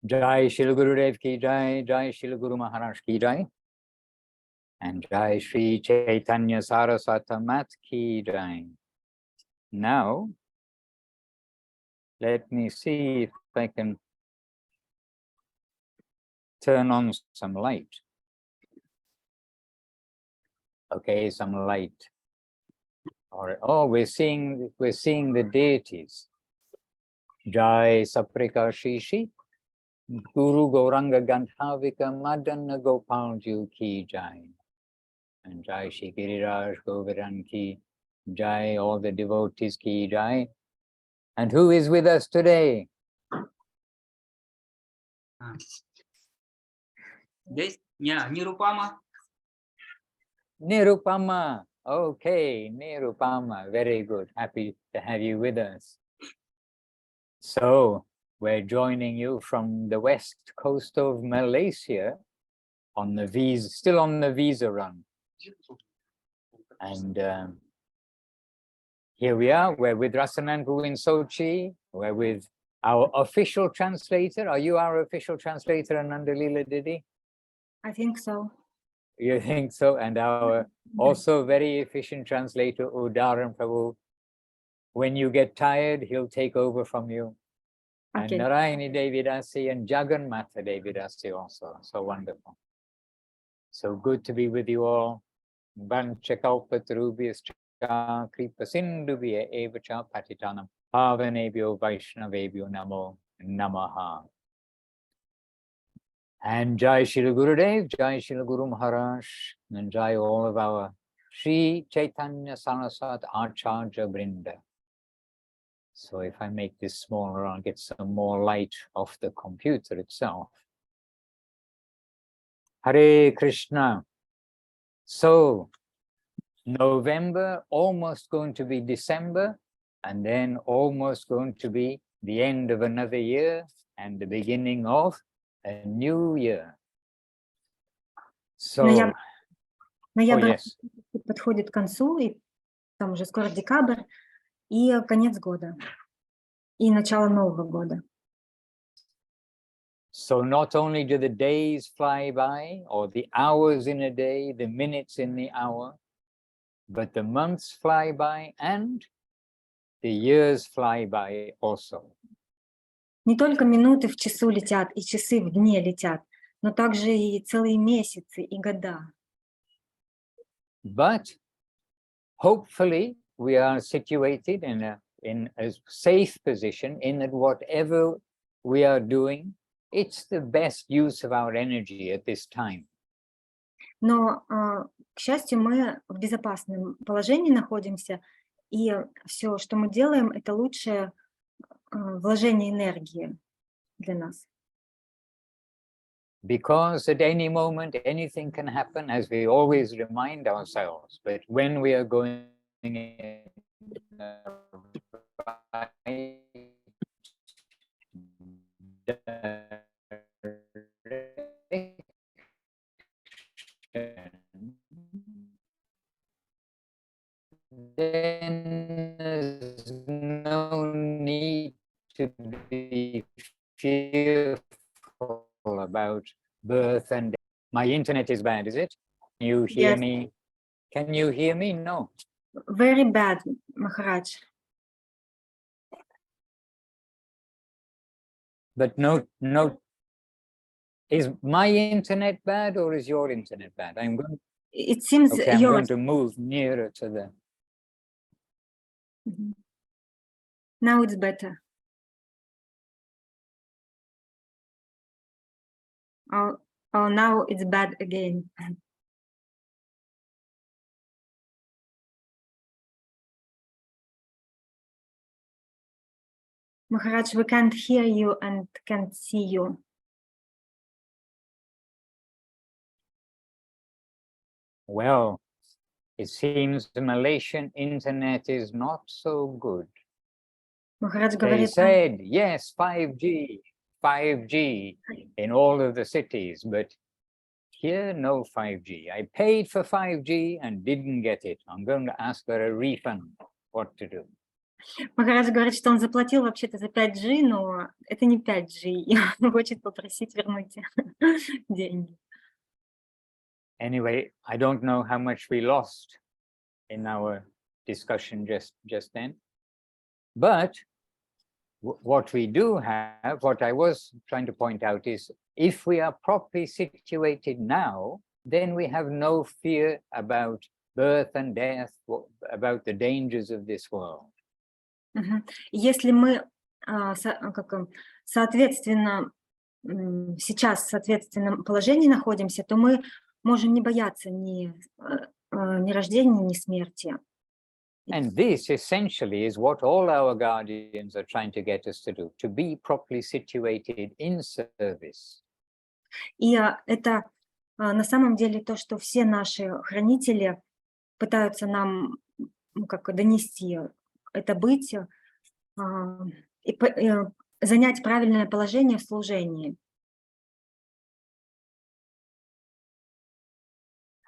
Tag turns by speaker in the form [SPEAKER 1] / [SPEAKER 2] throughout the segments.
[SPEAKER 1] Jai Shri Gurudev ki Jai, Jai Shri Guru Maharaj ki Jai, and Jai Shri Chaitanya Saraswati Mat ki Jai. Now, let me see if I can turn on some light. Okay, some light. All right. Oh, we're seeing the deities. Jai Saprika Shishi, Guru Gauranga Gandhavika Madana Gopalju ki Jai. And Jai Shri Giriraj Govardhan ki Jai, all the devotees ki Jai. And who is with us today?
[SPEAKER 2] Здесь Нирупама.
[SPEAKER 1] Nirupama. Okay, Nirupama. Very good. Happy to have you with us. So, we're joining you from the west coast of Malaysia on the visa, still on the visa run. And here we are. We're with Rasananpu in Sochi. We're with our official translator. Are you our official translator, Anandalila Didi?
[SPEAKER 3] I think so.
[SPEAKER 1] You think so? And our also very efficient translator, Udaran Prabhu. When you get tired, he'll take over from you.
[SPEAKER 3] Okay.
[SPEAKER 1] And Narayani Devidasi and Jagan Mata Devidasi also. So wonderful. So good to be with you all. Banchakalpatarubhyascha kripa sindhubhya evacha patitanam pavanebhyo vaishnavebhyo namo namaha. And Jai Shri Gurudev, Jai Shri Guru Maharaj, and Jai all of our Sri Chaitanya Saraswati Acharya Brinda. So if I make this smaller, I'll get some more light off the computer itself. Hare Krishna. So November, almost going to be December, and then almost going to be the end of another year and the beginning of a new year. So,
[SPEAKER 3] Ноябрь
[SPEAKER 1] yes.
[SPEAKER 3] подходит к концу, и там уже скоро декабрь, и конец года, и начало Нового года.
[SPEAKER 1] So not only do the days fly by, or the hours in a day, the minutes in the hour, but the months fly by and the years fly by also.
[SPEAKER 3] Не только минуты в часу летят, и часы в дне летят, но также и целые месяцы, и года.
[SPEAKER 1] But hopefully we are situated in a safe position in that whatever we are doing, it's the best use of our energy at this time.
[SPEAKER 3] Но, к счастью, мы в безопасном положении находимся, и все, что мы делаем, это лучшее вложение энергии для нас.
[SPEAKER 1] Because at any moment, anything can happen, as we always remind ourselves. But when we are going in then there's no need to be fearful about birth and death. My internet is bad, is it? Can you hear
[SPEAKER 3] Yes.
[SPEAKER 1] me? Can you hear me? No.
[SPEAKER 3] Very bad, Maharaj.
[SPEAKER 1] But no. Is my internet bad or is your internet bad?
[SPEAKER 3] It seems
[SPEAKER 1] Okay, I'm going
[SPEAKER 3] yours.
[SPEAKER 1] to move nearer to the.
[SPEAKER 3] Mhm. Now it's better. Oh, now it's bad again. Maharaj, we can't hear you and can't see you.
[SPEAKER 1] Well, it seems the Malaysian internet is not so good.
[SPEAKER 3] Maharaj
[SPEAKER 1] They
[SPEAKER 3] говорит,
[SPEAKER 1] said, yes, 5G in all of the cities, but here, no 5G. I paid for 5G and didn't get it. I'm going to ask for a refund. What to do?
[SPEAKER 3] Махарадж говорит, что он заплатил вообще-то за 5G, но это не 5G, и он хочет попросить вернуть деньги.
[SPEAKER 1] Anyway, I don't know how much we lost in our discussion just then. But what we do have, what I was trying to point out is, if we are properly situated now, then we have no fear about birth and death, about the dangers of this world.
[SPEAKER 3] Если мы соответственно сейчас в соответственном положении находимся, то мы можем не бояться ни рождения, ни смерти.
[SPEAKER 1] And this essentially is what all our guardians are trying to get us to do, to be properly situated in service.
[SPEAKER 3] И это на самом деле то, что все наши хранители пытаются нам донести, это быть и занять правильное положение в служении.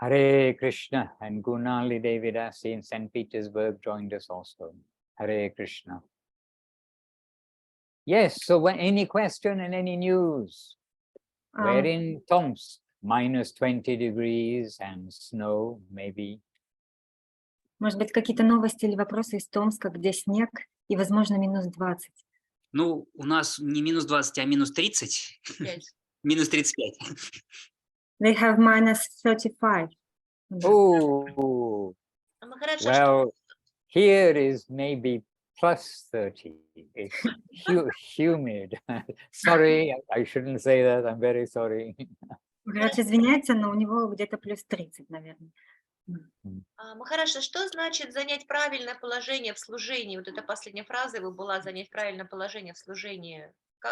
[SPEAKER 1] Hare Krishna, and Gunali Devidasi in St. Petersburg joined us also. Hare Krishna. Yes, so any question and any news? We're in Tomsk, minus 20 degrees and snow, maybe.
[SPEAKER 3] Может быть, какие-то новости или вопросы из Томска, где снег и, возможно, минус 20.
[SPEAKER 2] Ну, у нас не минус 20, а минус 30. Минус 35.
[SPEAKER 3] They have minus 35.
[SPEAKER 1] Oh, well, here is maybe plus 30. It's humid. Sorry, I shouldn't say that. I'm very sorry.
[SPEAKER 3] Махарадж извиняется, но у него где-то плюс 30, наверное.
[SPEAKER 4] Махарадж, что значит занять правильное положение в служении? Вот эта последняя фраза его была «занять правильное положение в служении».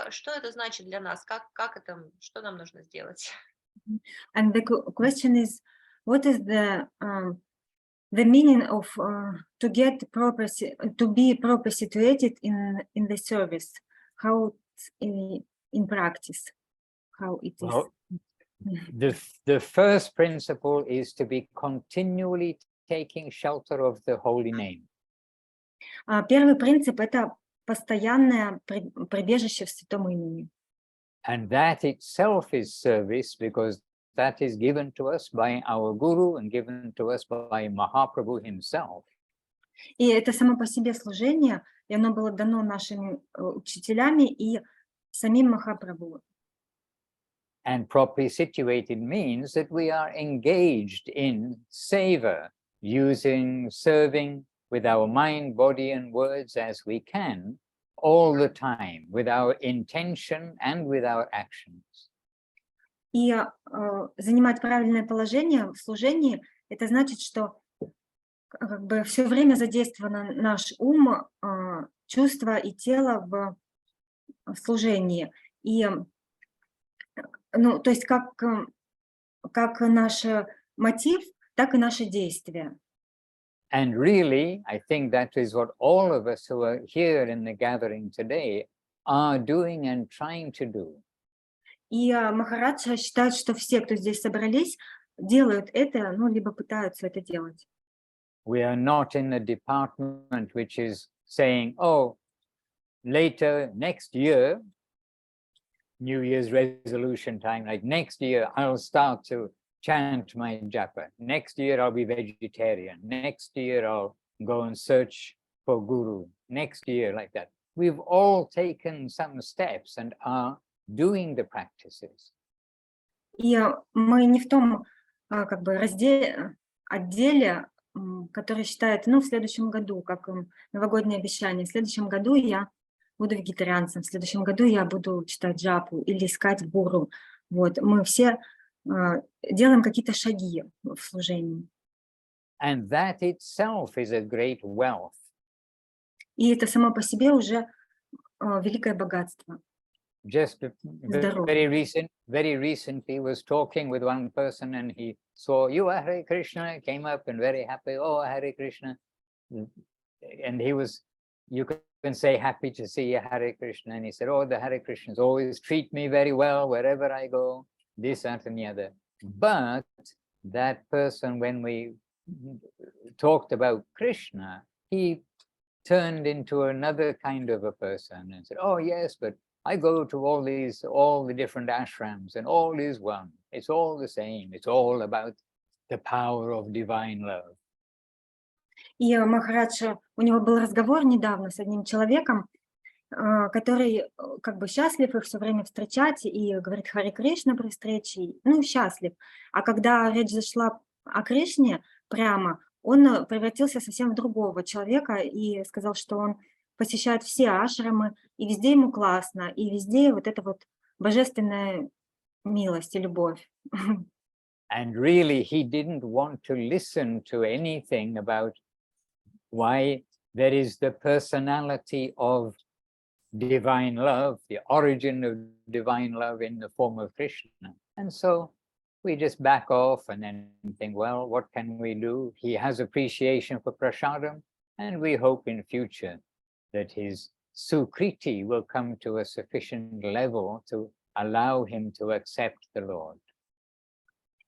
[SPEAKER 4] Что это значит для нас? Как это, что нам нужно сделать?
[SPEAKER 3] And the question is, what is the meaning of to be properly situated in the service? How in practice? How it is?
[SPEAKER 1] Well, the first principle is to be continually taking shelter of the holy name.
[SPEAKER 3] Первый принцип — это постоянное прибежище в святом имени.
[SPEAKER 1] And that itself is service, because that is given to us by our Guru and given to us by Mahaprabhu himself.
[SPEAKER 3] И это само по себе служение, и оно было дано нашими учителями и самим Махапрабху.
[SPEAKER 1] And properly situated means that we are engaged in seva, serving with our mind, body, and words as we can, all the time, with our intention and with our actions.
[SPEAKER 3] И занимать правильное положение в служении — это значит, что все время задействован наш ум, чувства и тело в служении. И то есть как наш мотив, так и наши действия.
[SPEAKER 1] And really, I think that is what all of us who are here in the gathering today are doing and trying to do.
[SPEAKER 3] И Махарадж считает, что все, кто здесь собрались, делают это, либо пытаются это делать.
[SPEAKER 1] We are not in a department which is saying, oh, later, next year, New Year's resolution time, like next year, I'll start to chant my japa. Next year, I'll be vegetarian. Next year, I'll go and search for Guru. Next year, like that. We've all taken some steps and are doing the practices.
[SPEAKER 3] И мы не в том отделе, который считает, в следующем году, как новогоднее обещание, в следующем году я буду вегетарианцем, в следующем году я буду читать джапу или искать гуру. Вот, мы все делаем какие-то шаги в служении.
[SPEAKER 1] And that itself is a great wealth.
[SPEAKER 3] И это само по себе уже великое богатство.
[SPEAKER 1] Just very recently was talking with one person and he saw you are Hare Krishna, came up and very happy, oh Hare Krishna. And you can say happy to see Hare Krishna. And he said, oh, the Hare Krishnas always treat me very well wherever I go, this, that, and the other. But that person, when we talked about Krishna, he turned into another kind of a person and said, oh yes, but I go to all the different ashrams and all is one. It's all the same. It's all about the power of divine love.
[SPEAKER 3] И Махарадж, у него был разговор недавно с одним человеком, который как бы счастлив их все время встречать и говорит Харе Кришна при встрече, ну, счастлив. А когда речь зашла о Кришне прямо, он превратился совсем в другого человека и сказал, что он посещает все ашрамы, и везде ему классно, и везде вот эта вот божественная милость и любовь.
[SPEAKER 1] And really, he didn't want to listen to anything about why there is the personality of divine love, the origin of divine love in the form of Krishna. And so we just back off and then think, well, what can we do? He has appreciation for prasadam, and we hope in future that his sukriti will come to a sufficient level to allow him to accept the Lord.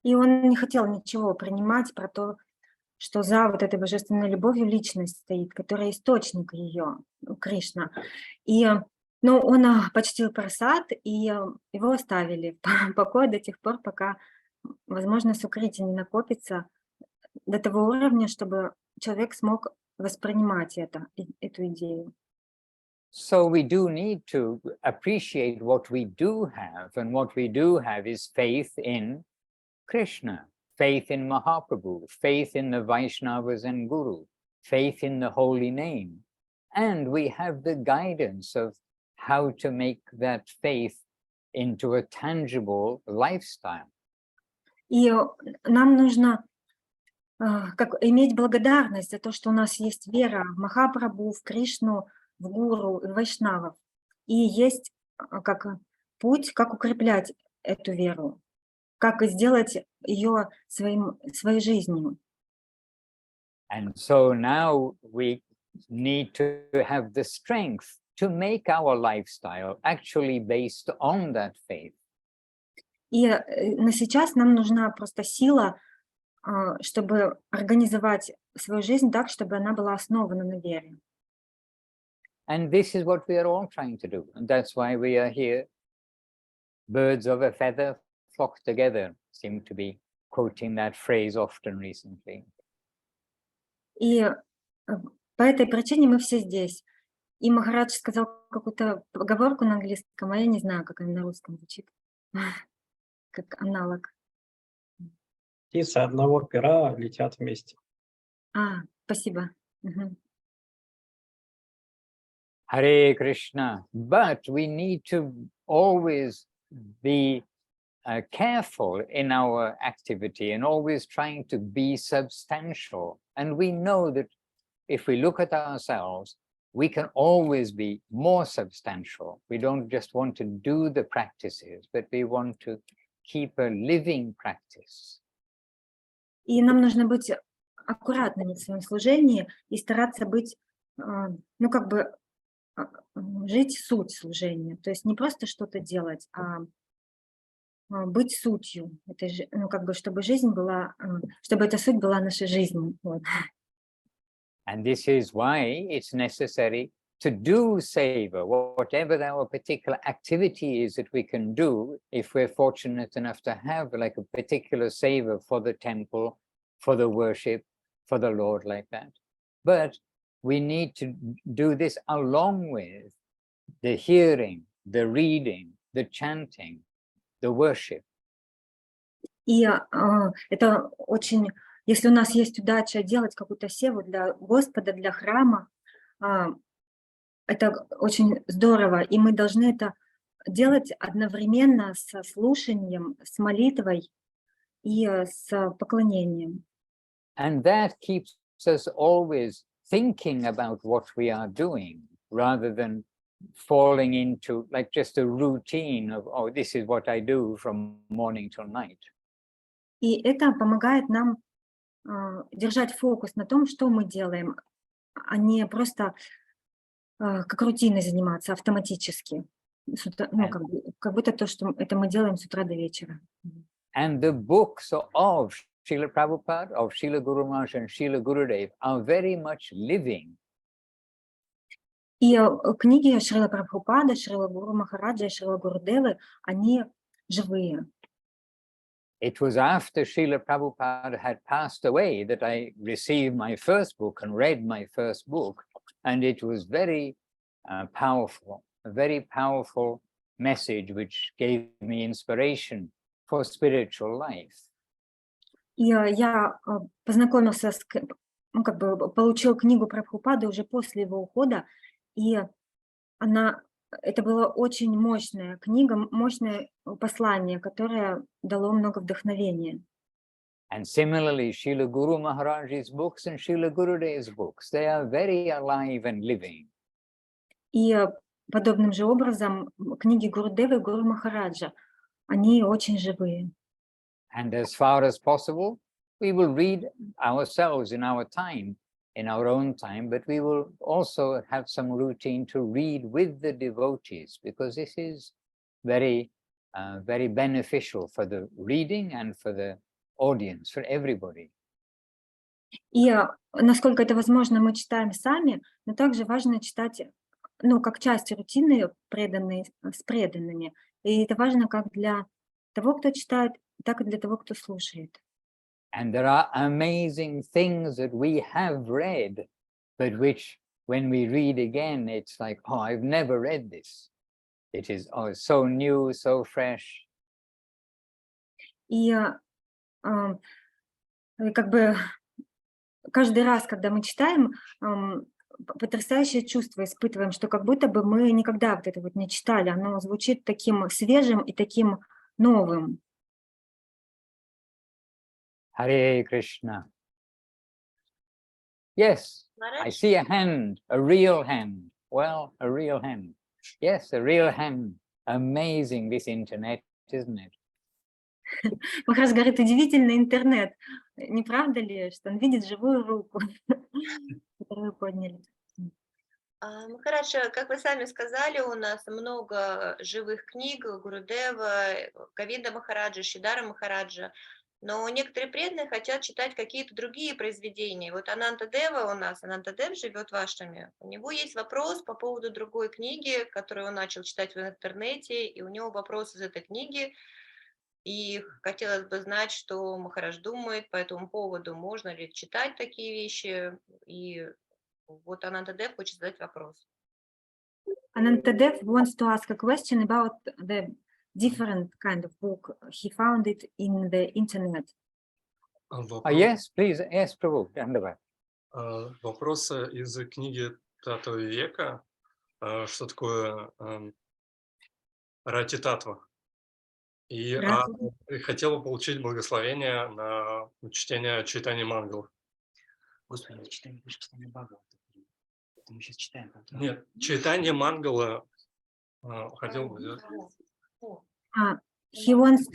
[SPEAKER 3] И он не хотел ничего принимать про то, что за вот этой божественной любовью личность стоит, которая источник ее, Кришна. И, ну, он почтил прасад, и его оставили в покое до тех пор, пока, возможно, сукрити не накопится до того уровня, чтобы человек смог воспринимать эту идею.
[SPEAKER 1] So we do need to appreciate what we do have, and what we do have is faith in Krishna, faith in Mahaprabhu, faith in the Vaishnavas and Guru, faith in the holy name. And we have the guidance of how to make that faith into a tangible lifestyle.
[SPEAKER 3] И нам нужно иметь благодарность за то, что у нас есть вера в Махапрабху, в Кришну, в Гуру, в Вайшнавов. И есть путь, как укреплять эту веру, как сделать ее своей жизнью.
[SPEAKER 1] And so now we need to have the strength to make our lifestyle actually based on that faith.
[SPEAKER 3] И на сейчас нам нужна просто сила, чтобы организовать свою жизнь так, чтобы она была основана на вере.
[SPEAKER 1] And this is what we are all trying to do. And that's why we are here. Birds of a feather flock together, seem to be quoting that phrase often recently.
[SPEAKER 3] И по этой причине мы все здесь. И Махарадж сказал какую-то поговорку на английском, а я не знаю, как она на русском звучит, как аналог.
[SPEAKER 5] Птицы одного пера летят вместе.
[SPEAKER 3] Спасибо. Мгм.
[SPEAKER 1] Hare Krishna. But we need to always be careful in our activity and always trying to be substantial. And we know that if we look at ourselves, we can always be more substantial. We don't just want to do the practices, but we want to keep a living practice.
[SPEAKER 3] И нам нужно быть аккуратными в своем служении и стараться быть, ну, как бы жить суть служения. То есть не просто что-то делать, а быть сутью. Это, ну, как бы, чтобы жизнь была, чтобы эта суть была нашей жизнью. Вот.
[SPEAKER 1] And this is why it's necessary to do seva, whatever our particular activity is that we can do, if we're fortunate enough to have like a particular seva for the temple, for the worship, for the Lord, like that. But we need to do this along with the hearing, the reading, the chanting, the worship.
[SPEAKER 3] И это очень, если у нас есть удача делать какую-то севу для Господа, для храма, это очень здорово, и мы должны это делать одновременно со слушанием, с молитвой и с поклонением.
[SPEAKER 1] And that keeps us always thinking about what we are doing, rather than falling into like just a routine of, oh, this is what I do from morning till night.
[SPEAKER 3] И это помогает нам держать фокус на том, что мы делаем, а не просто как рутиной заниматься автоматически. Ну, как будто то, что это мы делаем с утра до вечера.
[SPEAKER 1] And the books of Srila Prabhupada, of Srila Guru Maharaj and Srila Gurudev are very much living.
[SPEAKER 3] И книги Шрила Прабхупады, Шрила Гуру Махараджа и Шрила Гурудевы, они живые.
[SPEAKER 1] It was after Srila Prabhupada had passed away that I received my first book and read my first book, and it was very powerful, a very powerful message which gave me inspiration for spiritual life.
[SPEAKER 3] И я познакомился ну, как бы получил книгу Прабхупады уже после его ухода, и это была очень мощная книга, мощное послание, которое дало много вдохновения.
[SPEAKER 1] And similarly, Srila Guru Maharaj's books and Srila Gurudev's books, they are very alive and living.
[SPEAKER 3] И подобным же образом книги Гурудевы и Гуру Махараджа, они очень живые.
[SPEAKER 1] And as far as possible, we will read ourselves in our time, in our own time, but we will also have some routine to read with the devotees, because this is very, very beneficial for the reading and for the audience, for everybody.
[SPEAKER 3] И насколько это возможно, мы читаем сами, но также важно читать, ну, как часть рутины преданные с преданными. И это важно как для того, кто читает, так и для того, кто слушает.
[SPEAKER 1] And there are amazing things that we have read, but which, when we read again, it's like, oh, I've never read this. It is so new, so fresh.
[SPEAKER 3] И как бы каждый раз, когда мы читаем, потрясающее чувство испытываем, что как будто бы мы никогда вот это вот не читали. Оно звучит таким свежим и таким новым.
[SPEAKER 1] Hare Krishna. Yes, I
[SPEAKER 4] Maharaj,
[SPEAKER 1] see a hand, a real hand. Well, a real hand. Yes, a real hand. Amazing, this internet, isn't it?
[SPEAKER 3] Махарадж говорит, удивительный интернет. Не правда ли, что он видит живую руку, которую вы подняли?
[SPEAKER 4] Махарадж, как вы сами сказали, у нас много живых книг Гурудева, Говинда Махараджа, Шидара Махараджа, но некоторые преданные хотят читать какие-то другие произведения. Вот Анантадева у нас, Анантадев живет в Аштаме, у него есть вопрос по поводу другой книги, которую он начал читать в интернете, и у него вопрос из этой книги, и хотелось бы знать, что Махарадж думает по этому поводу, можно ли читать такие вещи, и вот Анантадев хочет задать вопрос.
[SPEAKER 3] Anantadev wants to ask a question about the different kind of book. He found it in the internet.
[SPEAKER 1] Yes, please, yes, Prabhu. Dandavad.
[SPEAKER 6] Вопрос из книги Татва века. Что такое Рати Татва? И хотела получить благословение на чтение читания Мангала.
[SPEAKER 2] Господи, мы читаем больше читания Бхагавата. Мы сейчас читаем.
[SPEAKER 6] Нет, читание Мангала хотел бы взять.
[SPEAKER 3] He wants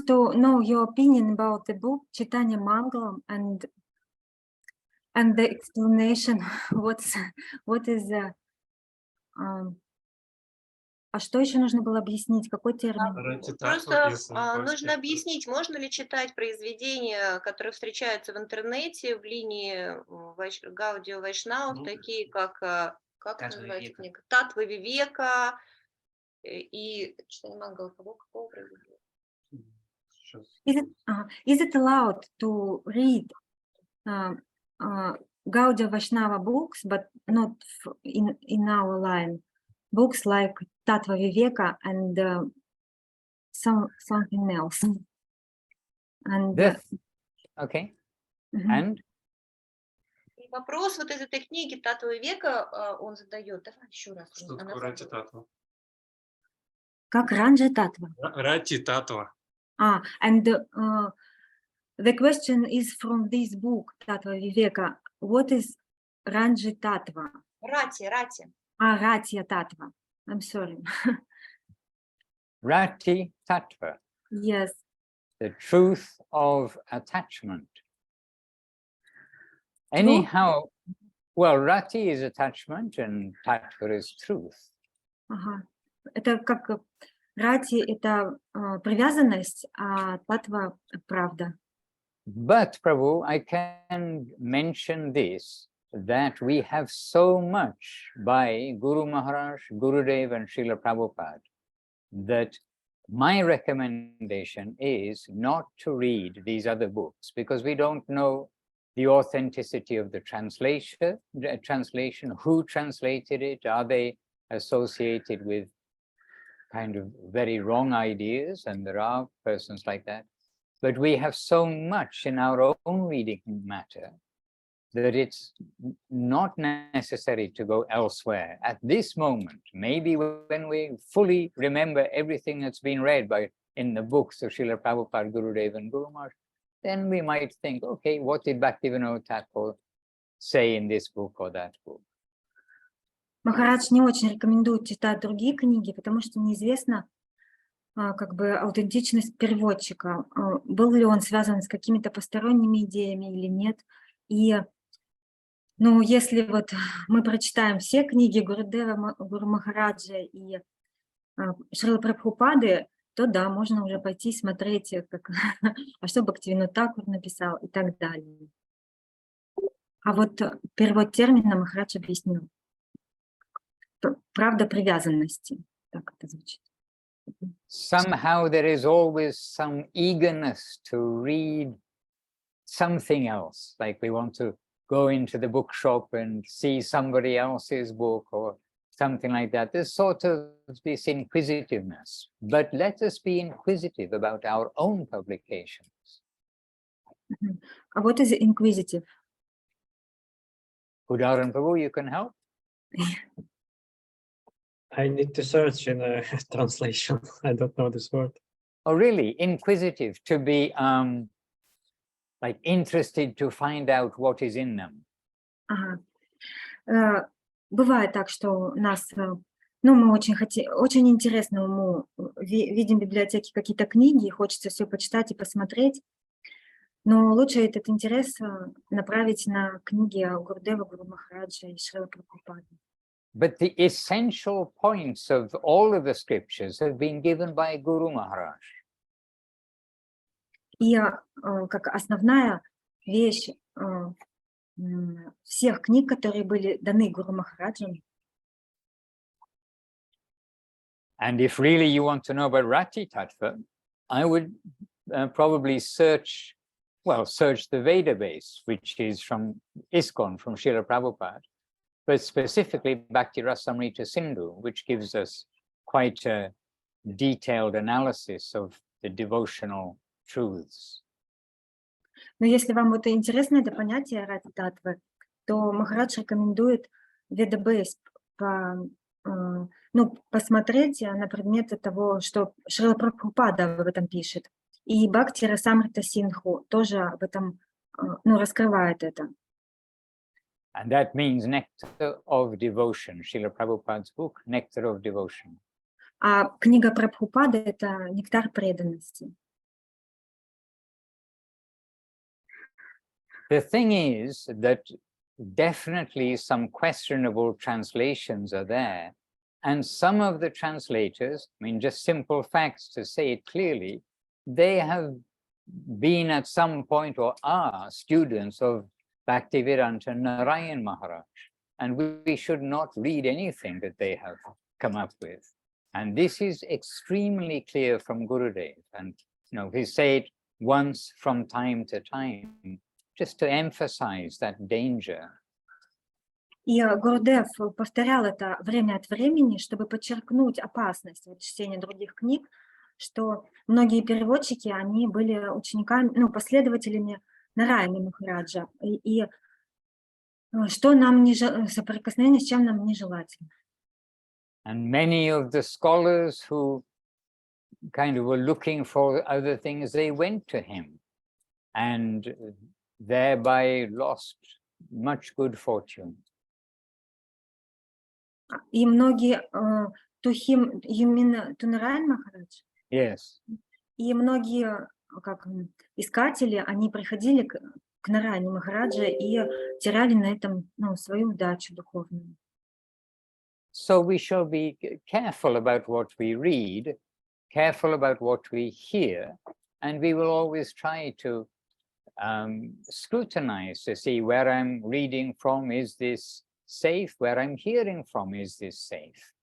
[SPEAKER 3] to know your opinion about the book Chaitanya Mangalam and the explanation what is а что еще нужно было объяснить? Какой термин?
[SPEAKER 4] Просто нужно объяснить, можно ли читать произведения, которые встречаются в интернете в линии Гаудио Вайшнав, такие как называется книга? Татва Вивека и читание Мангала какого произведения?
[SPEAKER 3] Is it allowed to read Gaudiya Vaishnava books, but not in our line? Books like Tattva Viveka and something else. And
[SPEAKER 1] okay. And?
[SPEAKER 4] И вопрос вот из этой книги Татва Вивека он задает. Давай еще раз.
[SPEAKER 6] Что такое Рати Татва?
[SPEAKER 3] Как Ранджа Татва?
[SPEAKER 6] Рати Татва.
[SPEAKER 3] And the question is from this book, Tattva Viveka, what is Ranji Tattva?
[SPEAKER 4] Рати.
[SPEAKER 3] Ratya Tattva. I'm sorry.
[SPEAKER 1] Rati Tattva.
[SPEAKER 3] Yes.
[SPEAKER 1] The truth of attachment. Anyhow, well, Rati is attachment and Tattva is truth.
[SPEAKER 3] Это как Рати — это привязанность, а Татва — правда.
[SPEAKER 1] But Prabhu, I can mention this, that we have so much by Guru Maharaj, Gurudev and Srila Prabhupada, that my recommendation is not to read these other books, because we don't know the authenticity of the translation, who translated it, are they associated with kind of very wrong ideas, and there are persons like that. But we have so much in our own reading matter that it's not necessary to go elsewhere at this moment. Maybe when we fully remember everything that's been read in the books of Srila Prabhupada, Gurudev and Guru Maharaj, then we might think, okay, what did Bhaktivinoda Thakur say in this book or that book?
[SPEAKER 3] Махарадж не очень рекомендует читать другие книги, потому что неизвестно как бы аутентичность переводчика, был ли он связан с какими-то посторонними идеями или нет. И ну, если вот мы прочитаем все книги Гурудева, Гуру Махараджа и Шрилы Прабхупады, то да, можно уже пойти смотреть, как, а что Бхактивинода Тхакур написал и так далее. А вот перевод термина Махарадж объяснил. Правда привязанности, так это звучит.
[SPEAKER 1] Somehow there is always some eagerness to read something else, like we want to go into the bookshop and see somebody else's book or something like that. There's sort of this inquisitiveness, but let us be inquisitive about our own publications.
[SPEAKER 3] What is inquisitive?
[SPEAKER 1] Udaran Prabhu, you can help?
[SPEAKER 5] I need to search in a translation. I don't know this word.
[SPEAKER 1] Oh, really? Inquisitive, to be like interested to find out what is in them.
[SPEAKER 3] Ага. Бывает так, что у нас, ну, мы очень интересно уму, видим в библиотеке какие-то книги, хочется все почитать и посмотреть, но лучше этот интерес направить на книги Гурудева, Гуру Махараджа и Шрилы Прабхупады.
[SPEAKER 1] But the essential points of all of the scriptures have been given by Guru Maharaj.
[SPEAKER 3] И как основная вещь всех книг, которые были даны Гуру Махараджем.
[SPEAKER 1] And if really you want to know about Rati Tattva, I would probably search the Veda base, which is from ISKCON, from Srila Prabhupada, but specifically Bhakti Rasamrita Sindhu, which gives us quite a detailed analysis of the devotional truths.
[SPEAKER 3] Но если вам вот интересно это понятие Рати Татвы, то Махарадж рекомендует Ведабейс посмотреть на предмет того, что Шрила Прабхупада в этом пишет. И Бхакти Расамрита Синдху тоже об этом раскрывает это.
[SPEAKER 1] And that means Nectar of Devotion, Srila Prabhupada's book, Nectar of Devotion.
[SPEAKER 3] А книга Прабхупады — это нектар преданности.
[SPEAKER 1] The thing is that definitely some questionable translations are there, and some of the translators, I mean, just simple facts to say it clearly, they have been at some point or are students of Bhaktivedanta Narayan Maharaj, and we should not read anything that they have come up with. And this is extremely clear from Gurudev, and he said once from time to time, just to emphasize that danger.
[SPEAKER 3] И Гурудев повторял это время от времени, чтобы подчеркнуть опасность чтения других книг, что многие переводчики, они были учениками, последователями Нараяна Махараджа, и что нам соприкосновение с чем нам нежелательно.
[SPEAKER 1] And many of the scholars who kind of were looking for other things, they went to him and thereby lost much good fortune.
[SPEAKER 3] И многие Нараян Махарадж?
[SPEAKER 1] Yes.
[SPEAKER 3] И многие искатели, они приходили к Нараяне Махараджа и теряли на этом свою удачу духовную.
[SPEAKER 1] So we shall be careful about what we read, careful about what we hear, and we will always try to scrutinize to see where I'm reading from, is this safe? Where I'm hearing from, is this safe?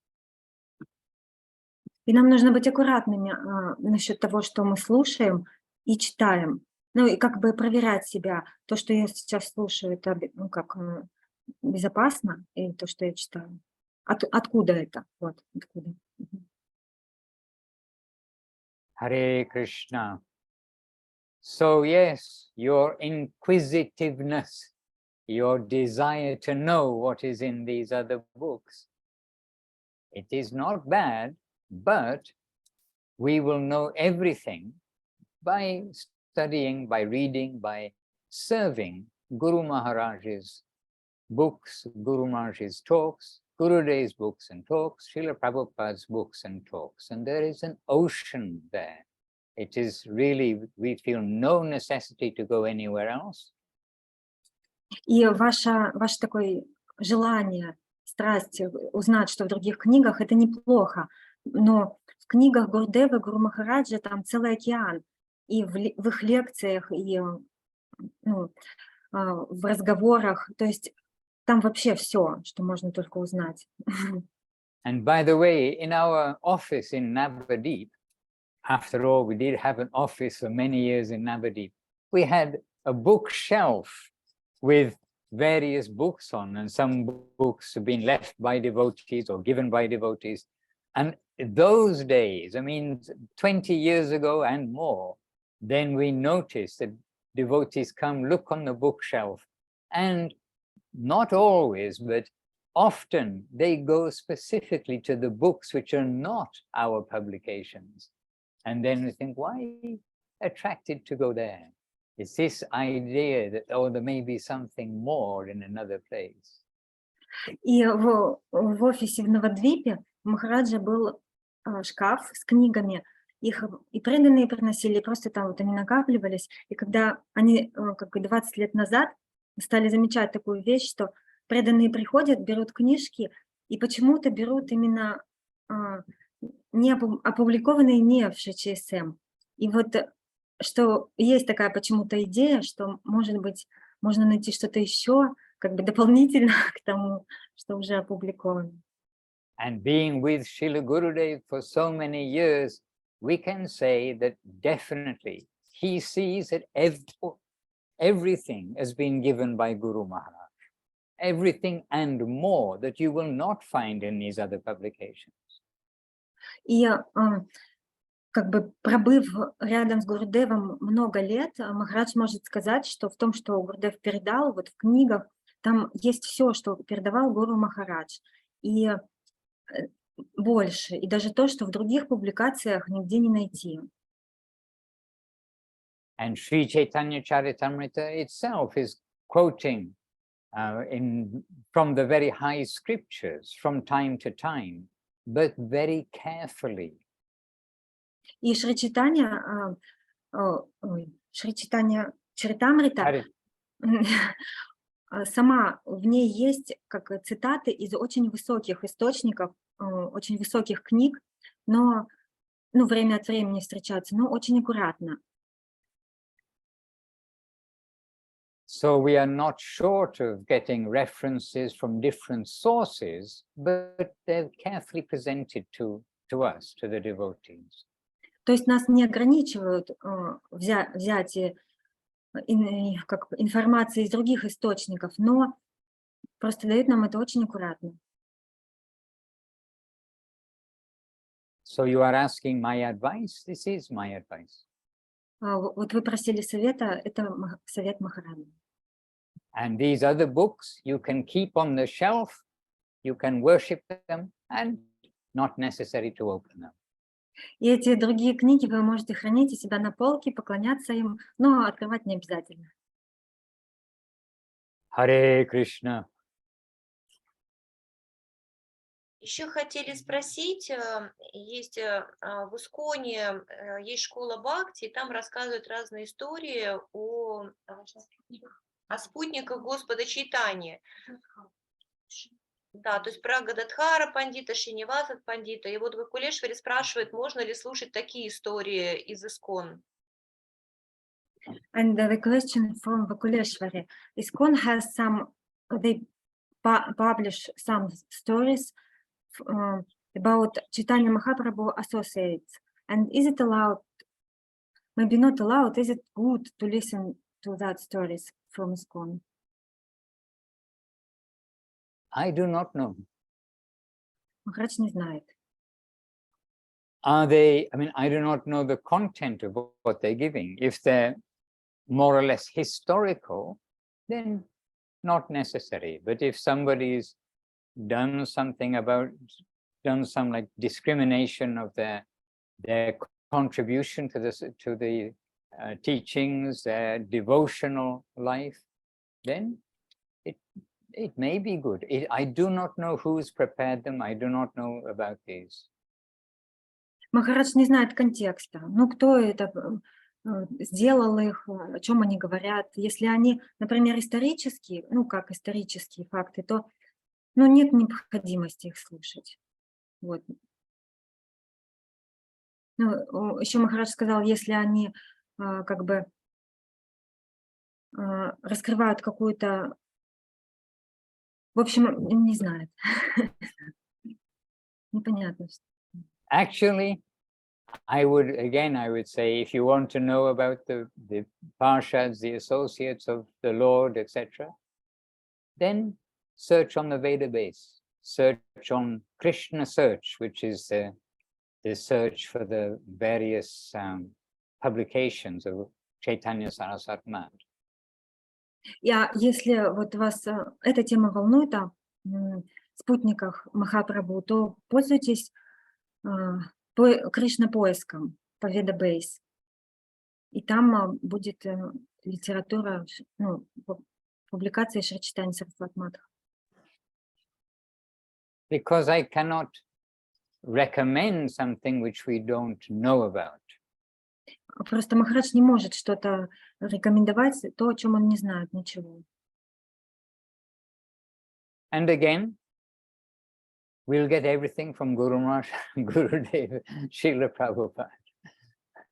[SPEAKER 3] И нам нужно быть аккуратными насчет того, что мы слушаем и читаем. Ну и как бы проверять себя. То, что я сейчас слушаю, это безопасно, и то, что я читаю. Откуда это? Вот, откуда.
[SPEAKER 1] Hare Krishna. So yes, your inquisitiveness, your desire to know what is in these other books, it is not bad, but we will know everything by studying, by reading, by serving Guru Maharaj's books, Guru Maharaj's talks, Gurudev's books and talks, Srila Prabhupada's books and talks. And there is an ocean there. It is really, we feel no necessity to go anywhere else.
[SPEAKER 3] И ваше такое желание, страсть узнать, что в других книгах, это неплохо. Но в книгах Гурудева, Гуру Махараджа там целый океан. И в их лекциях, и в разговорах. То есть там вообще все, что можно только узнать.
[SPEAKER 1] And by the way, in our office in Navadip, after all, we did have an office for many years in Navadip, we had a bookshelf with various books on, and some books have been left by devotees or given by devotees. And those days, I mean, 20 years ago and more, then we noticed that devotees come, look on the bookshelf, and not always, but often they go specifically to the books which are not our publications. And then we think, why attracted to go there? It's this idea that, oh, there may be something more in another place.
[SPEAKER 3] И в офисе в Навадвипе у Махараджа был шкаф с книгами. Их и преданные приносили, и просто там вот они накапливались. И когда они, как бы 20 лет назад, стали замечать такую вещь, что преданные приходят, берут книжки, и почему-то берут именно не опубликованные не в ШЧСМ. И вот что есть такая почему-то идея, что, может быть, можно найти что-то еще, как бы дополнительно к тому, что уже опубликовано.
[SPEAKER 1] And being with Srila Gurudev for so many years, we can say that definitely he sees that everything has been given by Guru Maharaj. Everything and more that you will not find in these other publications.
[SPEAKER 3] И как бы пробыв рядом с Гурудевом много лет, Махарадж может сказать, что в том, что Гурудев передал, вот в книгах, там есть все, что передавал Гуру Махарадж. И больше, и даже то, что в других публикациях нигде не найти.
[SPEAKER 1] And Sri Chaitanya Charitamrita itself is quoting from the very high scriptures from time to time, but very carefully.
[SPEAKER 3] И Шри Чайтанья Чаритамрита, сама в ней есть как цитаты из очень высоких источников, очень высоких книг, но время от времени встречаются, но очень аккуратно.
[SPEAKER 1] So we are not short of getting references from different sources, but they're carefully presented to us, to the devotees.
[SPEAKER 3] То есть нас не ограничивают взятие информации из других источников, но просто дают нам это очень аккуратно.
[SPEAKER 1] So you are asking my advice? This is my advice.
[SPEAKER 3] Вот вы просили совета, это совет Махараджа.
[SPEAKER 1] And these other books you can keep on the shelf, you can worship them, and not necessary to open them.
[SPEAKER 3] И эти другие книги вы можете хранить у себя на полке, поклоняться им, но открывать не обязательно.
[SPEAKER 1] Hare Krishna.
[SPEAKER 4] Еще хотели спросить, есть в Исконе есть школа бхакти, и там рассказывают разные истории о спутниках Господа Чайтаньи. Да, то есть про Гададхара пандита, Шиниваса пандита. И вот в Кулешваре спрашивает, можно ли слушать такие истории из Искон.
[SPEAKER 3] And the question from Vakuleshwari, ISKCON has some, they publish some stories about Chaitanya Mahaprabhu associates. And is it allowed, maybe not allowed, is it good to listen to that stories from ISKCON?
[SPEAKER 1] I do not know.
[SPEAKER 3] Махарадж не знает.
[SPEAKER 1] Are they, I mean, I do not know the content of what they're giving. If they're more or less historical, then not necessary. But if somebody's done something about, done some like discrimination of their contribution to the teachings, their devotional life, then it may be good. I do not know who's prepared them. I do not know about these.
[SPEAKER 3] Махарадж не знает контекста. Ну, кто это сделал их, о чем они говорят. Если они, например, исторические, ну, как исторические факты, то, ну, нет необходимости их слушать. Вот. Ну, еще Махарадж сказал, если они как бы раскрывают какую-то... В общем, не знает. Непонятно.
[SPEAKER 1] Actually, I would say, if you want to know about the parshads, the associates of the Lord, etc., then search on the Veda base. Search on Krishna search, which is the search for the various publications of Chaitanya Saraswat Math.
[SPEAKER 3] Если вот вас эта тема волнует о спутниках Махапрабху, то пользуйтесь Кришна-поиском по Веда-бейс. И там будет литература, ну, публикации Шри Чайтанья Сарасвати Матха.
[SPEAKER 1] Because I cannot recommend something which we don't know about.
[SPEAKER 3] Просто Махарадж не может что-то рекомендовать, то, о чем он не знает ничего.
[SPEAKER 1] And again, we'll get everything from Guru Maharaj, Gurudev, Srila Prabhupada.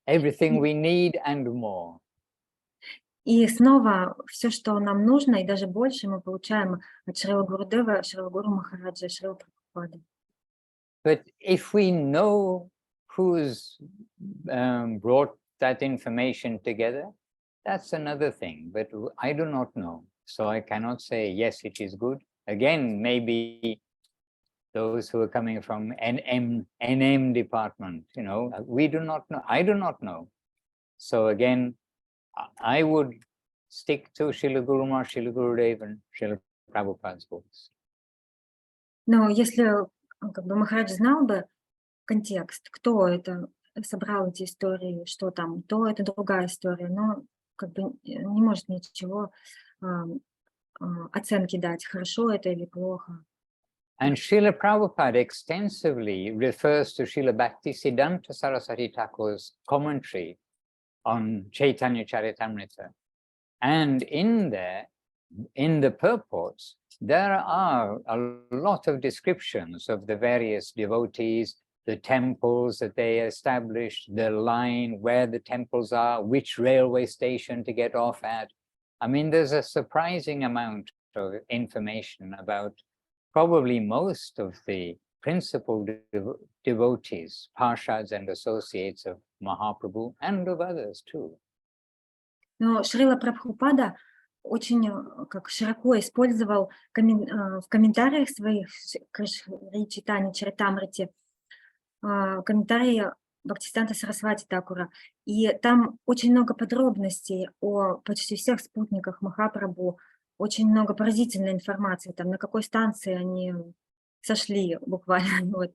[SPEAKER 1] Everything we need and more.
[SPEAKER 3] И снова все, что нам нужно, и даже больше мы получаем от Шрила Гурудева, Шрила Гуру Махараджа, Шрила Прабхупады.
[SPEAKER 1] But if we know who's brought that information together, that's another thing. But I do not know. So I cannot say, yes, it is good. Again, maybe those who are coming from NM department, you know, we do not know. I do not know. So again, I would stick to Srila Guru Maharaj, Srila Gurudev, and Srila Prabhupada's books.
[SPEAKER 3] Но если как бы Махарадж знал бы контекст, кто это собрал эти истории, что там, то это другая история, но как бы не может ничего оценки дать, хорошо это или плохо.
[SPEAKER 1] And Srila Prabhupada extensively refers to Srila Bhaktisiddhanta Saraswati Thakur's commentary on Chaitanya Charitamrita. And in there, in the purports, there are a lot of descriptions of the various devotees, the temples that they established, the line, where the temples are, which railway station to get off at. I mean, there's a surprising amount of information about probably most of the principal devotees, parshads and associates of Mahaprabhu and of others too.
[SPEAKER 3] Но Шрила Прабхупада очень как широко использовал в комментариях своих к Шри Чайтанья Чаритамрите комментарии Бхактисиданта Сарасвати Такура. И там очень много подробностей о почти всех спутниках Махапрабху, очень много поразительной информации, там на какой станции они сошли буквально. Вот.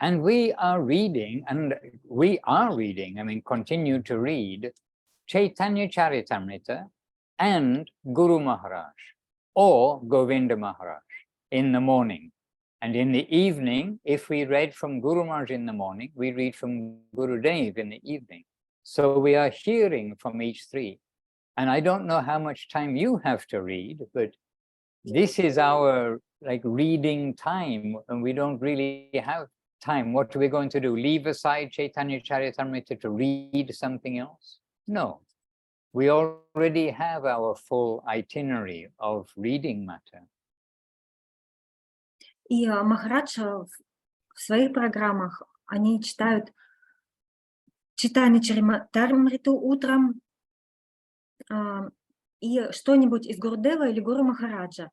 [SPEAKER 1] And we are reading, I mean, continue to read Chaitanya Charitamrita and Guru Maharaj or Govinda Maharaj in the morning. And in the evening, if we read from Guru Maharaj in the morning, we read from Gurudev in the evening. So we are hearing from each three. And I don't know how much time you have to read, but this is our like reading time, and we don't really have time. What are we going to do? Leave aside Chaitanya Charitamrita to read something else? No, we already have our full itinerary of reading matter.
[SPEAKER 3] И Махарадж в своих программах, они читают Читание Чаритамриту утром и что-нибудь из Гурудева или Гуру Махараджа.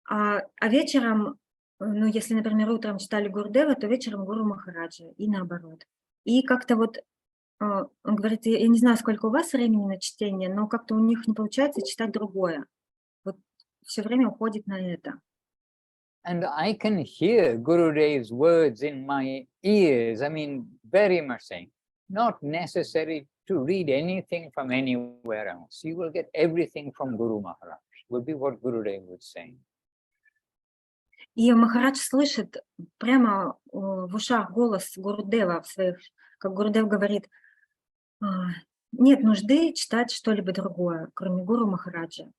[SPEAKER 3] А вечером, ну, если, например, утром читали Гурудева, то вечером Гуру Махараджа, и наоборот. И как-то вот, он говорит, я не знаю, сколько у вас времени на чтение, но как-то у них не получается читать другое. Вот все время уходит на это.
[SPEAKER 1] And I can hear Gurudev's words in my ears, I mean, very much saying, not necessary to read anything from anywhere else. You will get everything from Guru Maharaj, would be what Gurudev would say.
[SPEAKER 3] И Махарадж слышит прямо в ушах голос Гурудева в своих, как Гурудев говорит, нет нужды читать что-либо другое, кроме Гуру Махараджа.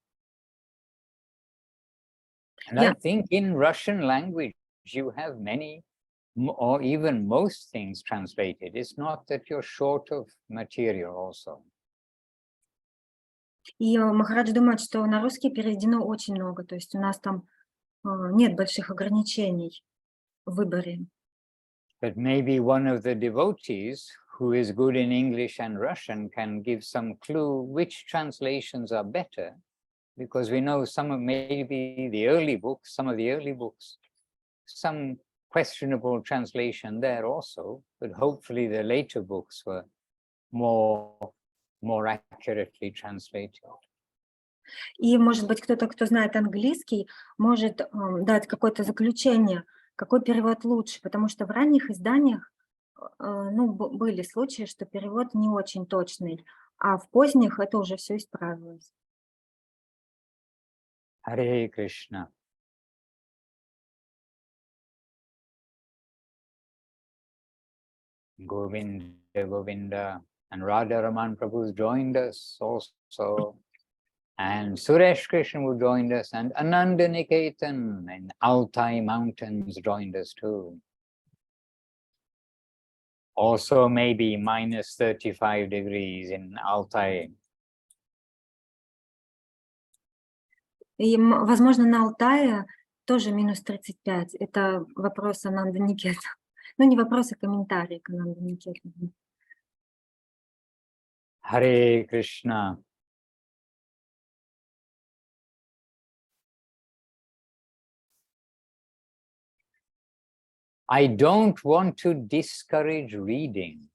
[SPEAKER 1] And I think in Russian language, you have many or even most things translated. It's not that you're short of material also.
[SPEAKER 3] И Махарадж думает, что на русский переведено очень много, то есть у нас там нет больших ограничений в выборе.
[SPEAKER 1] But maybe one of the devotees who is good in English and Russian can give some clue which translations are better, because we know some of maybe the early books, some questionable translation there also, but hopefully the later books were more accurately translated.
[SPEAKER 3] И, может быть, кто-то, кто знает английский, может дать какое-то заключение, какой перевод лучше, потому что в ранних изданиях, ну, были случаи, что перевод не очень точный, а в поздних это уже все исправилось.
[SPEAKER 1] Hare Krishna. Govinda, Govinda, and Radha Raman Prabhu joined us also, and Suresh Krishna who joined us, and Ananda Niketan and Altai Mountains joined us too. Also maybe minus 35 degrees in Altai.
[SPEAKER 3] И, возможно, на Алтае тоже минус 35. Это вопрос Ананда Никета. Ну, не вопрос, а комментарий к Ананда Никету.
[SPEAKER 1] Hare Krishna. I don't want to discourage reading,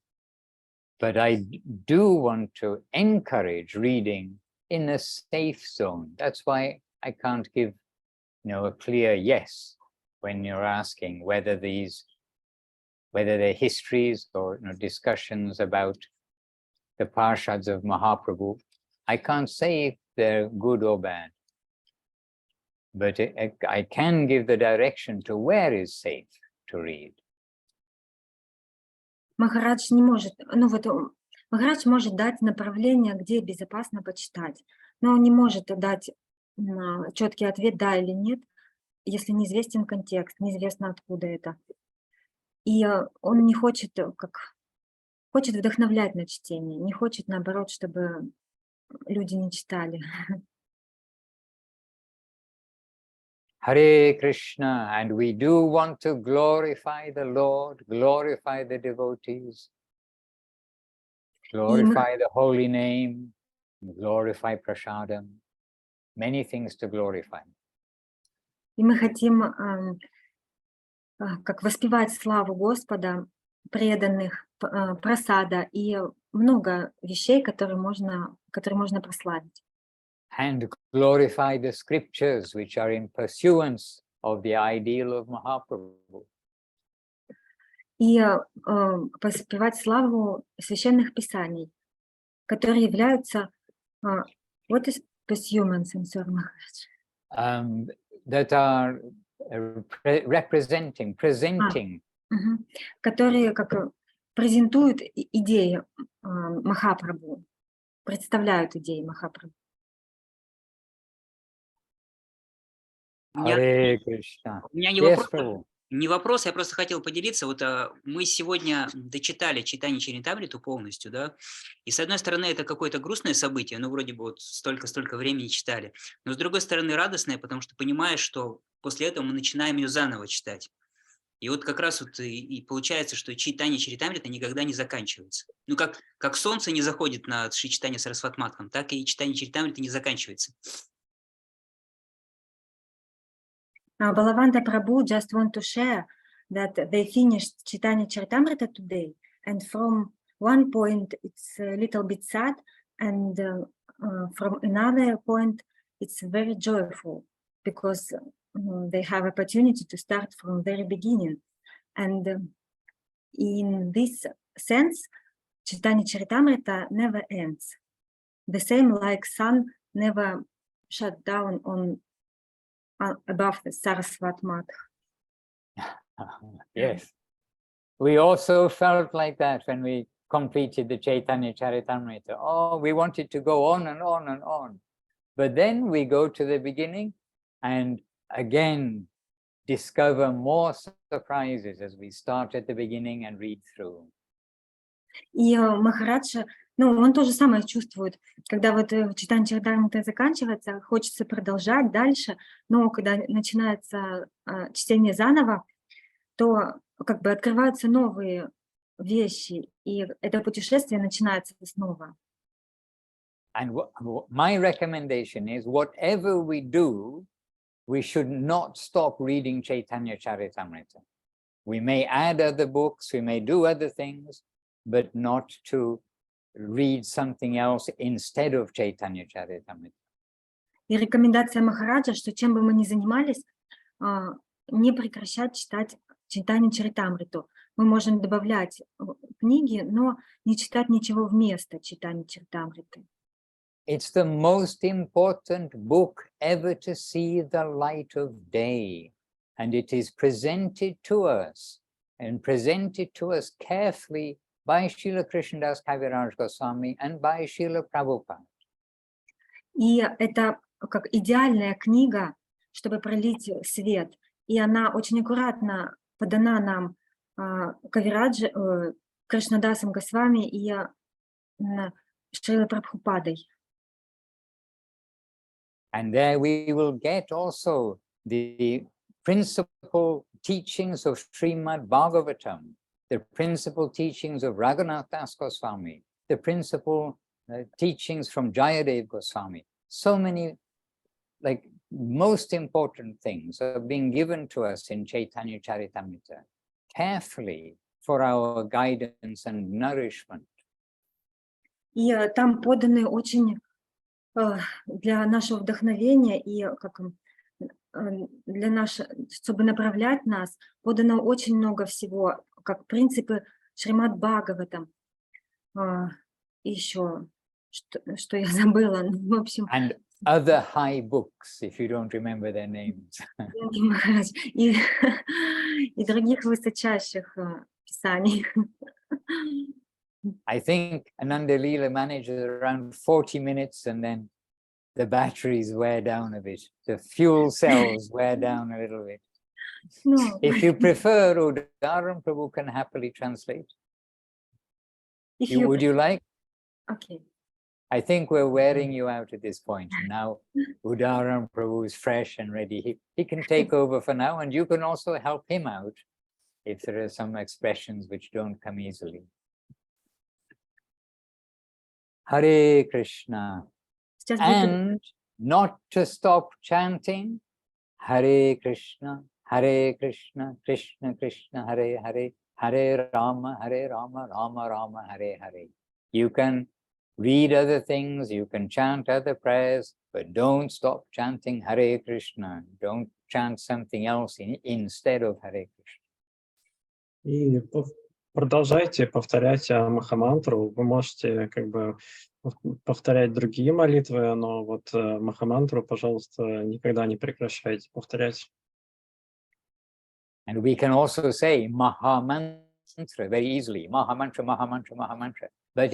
[SPEAKER 1] but I do want to encourage reading in a safe zone. That's why I can't give, a clear yes when you're asking whether they're histories or discussions about the parshads of Mahaprabhu. I can't say if they're good or bad, but I can give the direction to where is safe to read.
[SPEAKER 3] Махарадж не может, Махарадж может дать направление, где безопасно почитать, но он не может дать четкий ответ, да или нет, если неизвестен контекст, неизвестно откуда это. И он не хочет, хочет вдохновлять на чтение, не хочет, наоборот, чтобы люди не читали.
[SPEAKER 1] Hare Krishna, and we do want to glorify the Lord, glorify the devotees, glorify the holy name, glorify prasadam, many things to glorify.
[SPEAKER 3] И мы хотим как воспевать славу Господа, преданных, прасада и много вещей, которые можно прославить.
[SPEAKER 1] And glorify the scriptures which are in pursuance of the ideal of Mahaprabhu.
[SPEAKER 3] И воспевать славу священных писаний, которые являются what is pursuance in Maharaj?
[SPEAKER 1] That are presenting,
[SPEAKER 3] которые как презентуют идеи Махапрабху, представляют идеи Махапрабху.
[SPEAKER 1] Hare Krishna.
[SPEAKER 2] У меня не
[SPEAKER 1] Yes,
[SPEAKER 2] вопрос,
[SPEAKER 1] Prabhu.
[SPEAKER 2] Не вопрос, я просто хотел поделиться. Вот мы сегодня дочитали читание Чаритамриту полностью, да, и с одной стороны это какое-то грустное событие, ну вроде бы вот столько времени читали, но с другой стороны радостное, потому что понимаешь, что после этого мы начинаем ее заново читать. И вот как раз вот и получается, что читание Чаритамрита никогда не заканчивается. Ну как солнце не заходит на читание Сарасватматхам, так и читание Чаритамрита не заканчивается.
[SPEAKER 3] Балаванда Прабhu just want to share that they finished Chaitanya Charitamrita today, and from one point it's a little bit sad, and from another point it's very joyful because they have opportunity to start from very beginning. And in this sense, Chaitanya Charitamrita never ends. The same like sun never shut down on above the Saraswat Math.
[SPEAKER 1] Yes. We also felt like that when we completed the Chaitanya Charitamrita. Oh, we wanted to go on and on and on. But then we go to the beginning and again discover more surprises as we start at the beginning and read through.
[SPEAKER 3] И Махарадж, ну, он то же самое чувствует, когда вот читание Чаритамрита заканчивается, хочется продолжать дальше, но когда начинается чтение заново, то как бы открываются новые вещи, и это путешествие начинается снова.
[SPEAKER 1] And my recommendation is whatever we do, we should not stop reading Chaitanya Charitamrita. We may add other books, we may do other things, but not to read something else instead of Chaitanya Charitamrita.
[SPEAKER 3] И рекомендация Махараджа, что чем бы мы ни занимались, не прекращать читать Чайтанью Чаритамриту. Мы можем добавлять книги, но не читать ничего вместо читания Чаритамриты.
[SPEAKER 1] It's the most important book ever to see the light of day, and it is presented to us carefully by Srila Krishnadas Kaviraj Goswami and by Srila Prabhupada.
[SPEAKER 3] И это как идеальная книга, чтобы пролить свет. И она очень аккуратно подана нам Кришнадасом Госвами и Шрилой Прабхупадой.
[SPEAKER 1] And there we will get also the principal teachings of Srimad Bhagavatam, the principal teachings of Raghunath Das Goswami, the principal teachings from Jayadev Goswami. So many, like, most important things are being given to us in Chaitanya Charitamrita, carefully for our guidance and nourishment.
[SPEAKER 3] И там поданы очень для нашего вдохновения и для чтобы направлять нас, подано очень много всего, как принципы Шримад Бхагаватам. Еще, что я забыла, в общем.
[SPEAKER 1] And other high books, if you don't remember their names.
[SPEAKER 3] И других высочайших писаний.
[SPEAKER 1] I think Ananda Leela manages around 40 minutes and then the batteries wear down a bit. The fuel cells wear down a little bit.
[SPEAKER 3] No.
[SPEAKER 1] If you prefer, Udaram Prabhu can happily translate. Would you like?
[SPEAKER 3] Okay.
[SPEAKER 1] I think we're wearing you out at this point. Now Udaram Prabhu is fresh and ready. He can take over for now, and you can also help him out if there are some expressions which don't come easily. Hare Krishna. And not to stop chanting Hare Krishna, Krishna Krishna, Hare Hare, Hare Rama, Rama Rama, Hare Hare. You can read other things, you can chant other prayers, but don't stop chanting Hare Krishna. Don't chant something else instead of Hare Krishna.
[SPEAKER 5] И продолжайте повторять Махамантру. Вы можете как бы повторять другие молитвы, но вот Махамантру, пожалуйста, никогда не прекращайте повторять.
[SPEAKER 1] And we can also say Mahamantra very easily. Mahamantra, Mahamantra, Mahamantra. But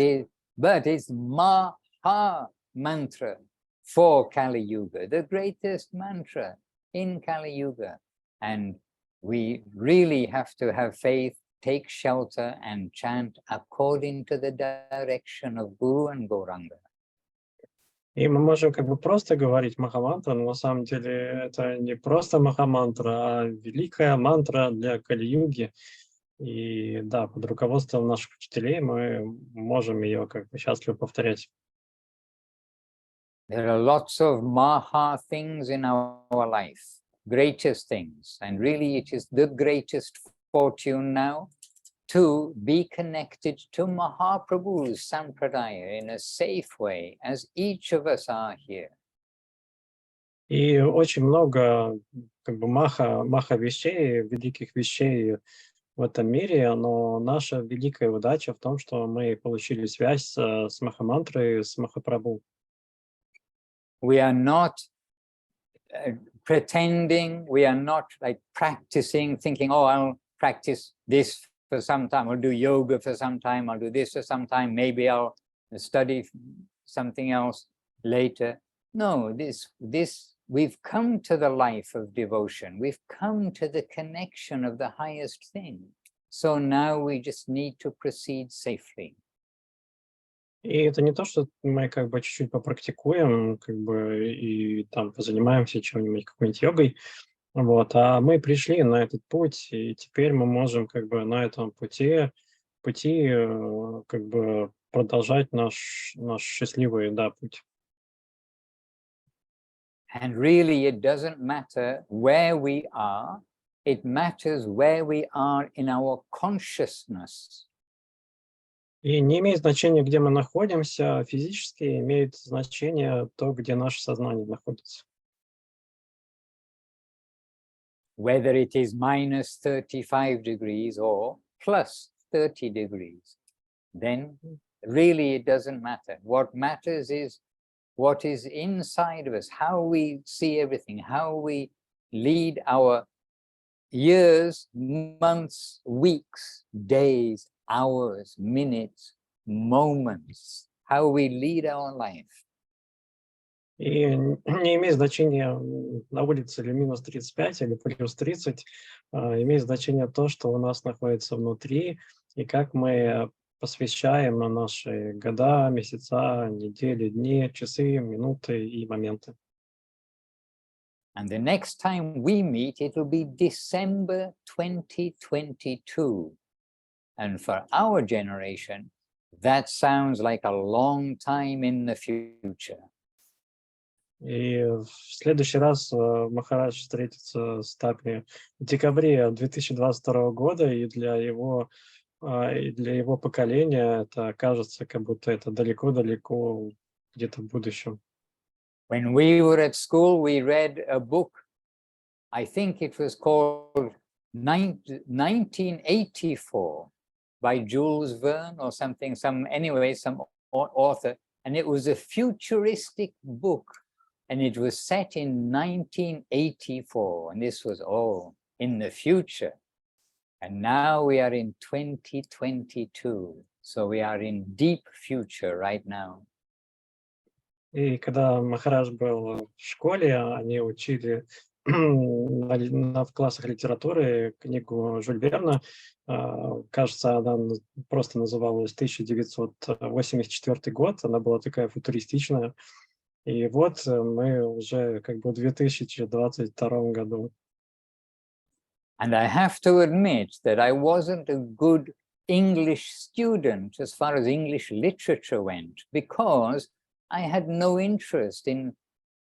[SPEAKER 1] it's Maha-mantra for Kali Yuga, the greatest mantra in Kali Yuga. And we really have to have faith, take shelter and chant according to the direction of Guru and Gauranga.
[SPEAKER 5] И мы можем как бы просто говорить махамантру, но на самом деле это не просто махамантра, а великая мантра для Кали-юги. И да, под руководством наших учителей мы можем ее как бы счастливо повторять.
[SPEAKER 1] There are lots of maha things in our life, greatest things, and really it is the greatest fortune now to be connected to Mahaprabhu's Sampradaya in a safe way, as each of us are here.
[SPEAKER 5] И очень много как бы маха вещей, великих вещей в этом мире, но наша великая удача в том, что мы получили связь с Махамантрой, с Махапрабху.
[SPEAKER 1] We are not pretending, we are not like practicing, thinking, oh, I'll practice this for some time, I'll do yoga for some time, I'll do this for some time, maybe I'll study something else later. No, we've come to the life of devotion, we've come to the connection of the highest thing. So now we just need to proceed safely.
[SPEAKER 5] И это не то, что мы как бы чуть-чуть попрактикуем, как бы и там позанимаемся чем-нибудь, какой-нибудь йогой, вот, а мы пришли на этот путь, и теперь мы можем как бы на этом пути как бы продолжать наш счастливый, да, путь.
[SPEAKER 1] And really it doesn't matter where we are, it matters where we are in our consciousness.
[SPEAKER 5] И не имеет значения, где мы находимся физически, имеет значение то, где наше сознание находится.
[SPEAKER 1] Whether it is minus 35 degrees or plus 30 degrees, then really it doesn't matter. What matters is what is inside of us, how we see everything, how we lead our years, months, weeks, days, hours, minutes, moments, how we lead our life.
[SPEAKER 5] И не имеет значения, на улице или минус 35, или плюс 30, имеет значение то, что у нас находится внутри, и как мы посвящаем наши года, месяца, недели, дни, часы, минуты и моменты.
[SPEAKER 1] And the next time we meet, it will be December 2022. And for our generation, that sounds like a long time in the future.
[SPEAKER 5] И в следующий раз Махарадж встретится с Такми в декабре 2022 года, и для его поколения это кажется, как будто это далеко-далеко где-то в будущем.
[SPEAKER 1] When we were at school, we read a book, I think it was called 1984 by Jules Verne or something, some author, and it was a futuristic book. And it was set in 1984, and this was all in the future. And now we are in 2022, so we are in deep future right now.
[SPEAKER 5] И когда Махарадж был в школе, они учили в классах литературы книгу Жюль Верна. Кажется, она просто называлась 1984 год, она была такая футуристичная. И вот мы уже как бы в 2022 году.
[SPEAKER 1] And I have to admit that I wasn't a good English student as far as English literature went, because I had no interest in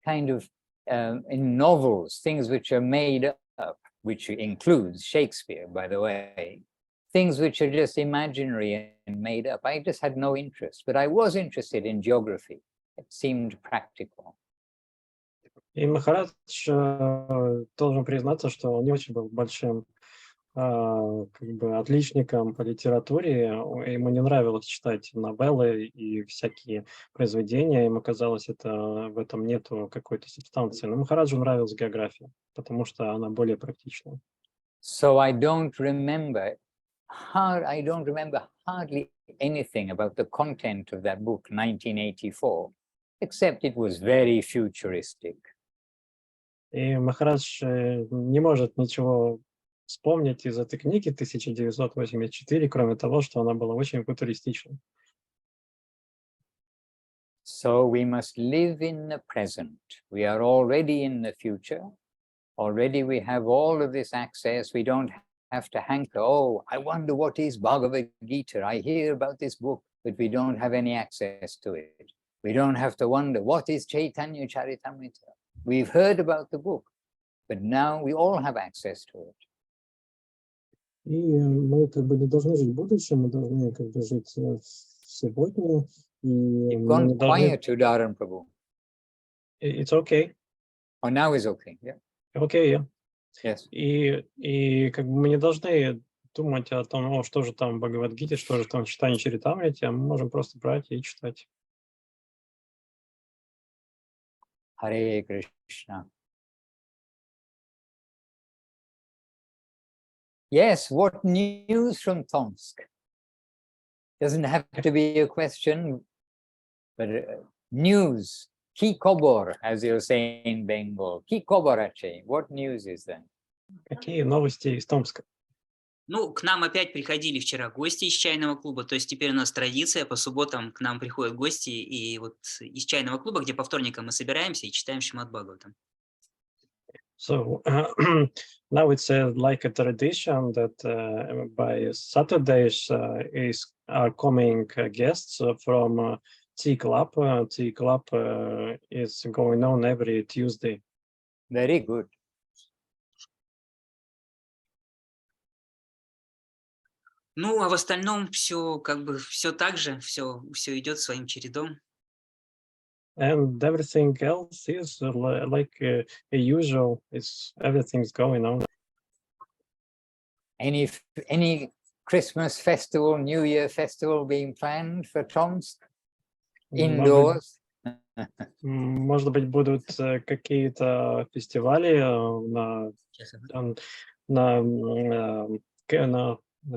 [SPEAKER 1] kind of in novels, things which are made up, which includes Shakespeare, by the way, things which are just imaginary and made up. I just had no interest, but I was interested in geography. It seemed practical.
[SPEAKER 5] И Махарадж должен признаться, что он не очень был большим как бы отличником по литературе. Ему не нравилось читать новеллы и всякие произведения. Ему казалось, в этом нету какой-то субстанции. Но Махараджу нравилась география, потому что она более практична.
[SPEAKER 1] So I don't remember hardly anything about the content of that book, 1984. Except it was very futuristic.
[SPEAKER 5] И Махарадж не может ничего вспомнить из этой книги 1984, кроме того, что она была очень футуристичной.
[SPEAKER 1] So we must live in the present. We are already in the future. Already we have all of this access. We don't have to hanker, oh, I wonder what is Bhagavad Gita. I hear about this book, but we don't have any access to it. We don't have to wonder, what is Chaitanya Charitamrita? We've heard about the book, but now we all have access to it.
[SPEAKER 5] И мы как бы не должны жить в будущем, мы должны как бы жить в сегодня.
[SPEAKER 1] You've gone quiet, Udaran Prabhu.
[SPEAKER 5] It's okay.
[SPEAKER 1] Oh, now is okay, yeah.
[SPEAKER 5] Okay, yeah.
[SPEAKER 1] Yes.
[SPEAKER 5] И как бы мы не должны думать о том, что же там в Бхагавад-гите, что же там в читании Чаритамрити, а мы можем просто брать и читать.
[SPEAKER 1] Hare Krishna. Yes, what news from Tomsk? Doesn't have to be a question, but news. Ki kobor, as you'll say in Bengal. Ki koborache. What news is there?
[SPEAKER 5] Какие новости из Томска?
[SPEAKER 2] Ну, к нам опять приходили вчера гости из чайного клуба, то есть теперь у нас традиция, по субботам к нам приходят гости, и вот из чайного клуба, где по вторникам мы собираемся и читаем Шримад Бхагаватам.
[SPEAKER 5] So now it's like a tradition that by Saturdays are coming guests from Tea Club. Tea Club is going on every Tuesday.
[SPEAKER 1] Very good.
[SPEAKER 2] Ну, а в остальном все как бы все так же, все идет своим чередом.
[SPEAKER 5] And everything else is like usual. Everything's going on.
[SPEAKER 1] Any Christmas festival, New Year festival being planned for Tomsk? Indoors?
[SPEAKER 5] Может быть, будут какие-то фестивали на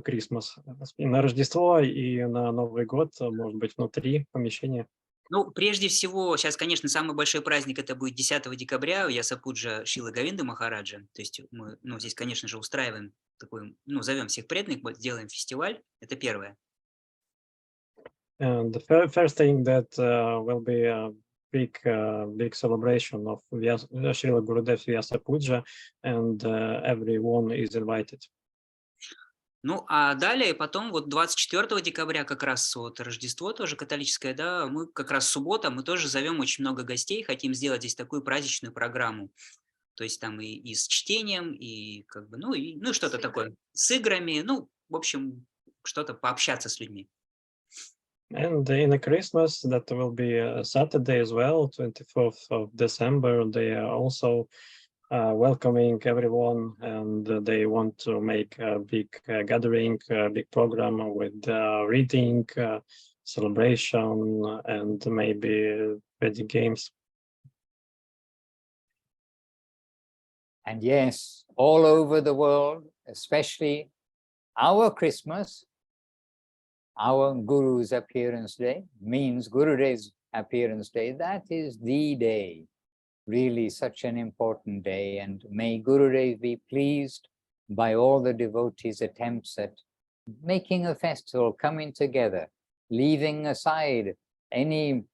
[SPEAKER 5] Крисмас, на Рождество и на Новый год, может быть, внутри помещения.
[SPEAKER 2] Ну, прежде всего, сейчас, конечно, самый большой праздник это будет 10 декабря, Ясапуджа Шрилы Говинды Махараджа. То есть мы, здесь, конечно же, устраиваем такой, зовем всех преданных, сделаем фестиваль. Это первое.
[SPEAKER 5] And the first thing that will be a big celebration of Srila Gurudev's Vyasapuja, and everyone is invited.
[SPEAKER 2] Ну, а далее, потом, вот 24 декабря, как раз вот Рождество тоже католическое, да, мы как раз суббота, мы тоже зовем очень много гостей, хотим сделать здесь такую праздничную программу. То есть там и с чтением, и как бы, ну что-то такое, с играми, в общем, что-то пообщаться с людьми.
[SPEAKER 5] And in a Christmas, that will be a Saturday as well, 24th of December, they are also welcoming everyone, and they want to make a big gathering, a big program with reading, celebration, and maybe wedding games.
[SPEAKER 1] And yes, all over the world, especially our Christmas, our Guru's appearance day, means Gurudev's appearance day, that is the day. Really such an important day, and may Gurudev be pleased by all the devotees' attempts at making a festival, coming together, leaving aside any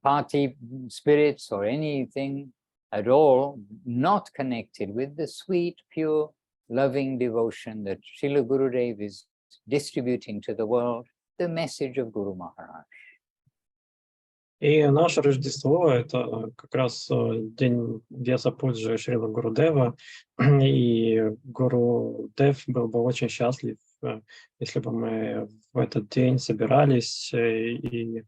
[SPEAKER 1] party spirits or anything at all not connected with the sweet, pure, loving devotion that Srila Gurudev is distributing to the world, the message of Guru Maharaj.
[SPEAKER 5] И наше Рождество – это как раз день Вьясапуджи Шрила Гурудева, и Гурудев был бы очень счастлив, если бы мы в этот день собирались и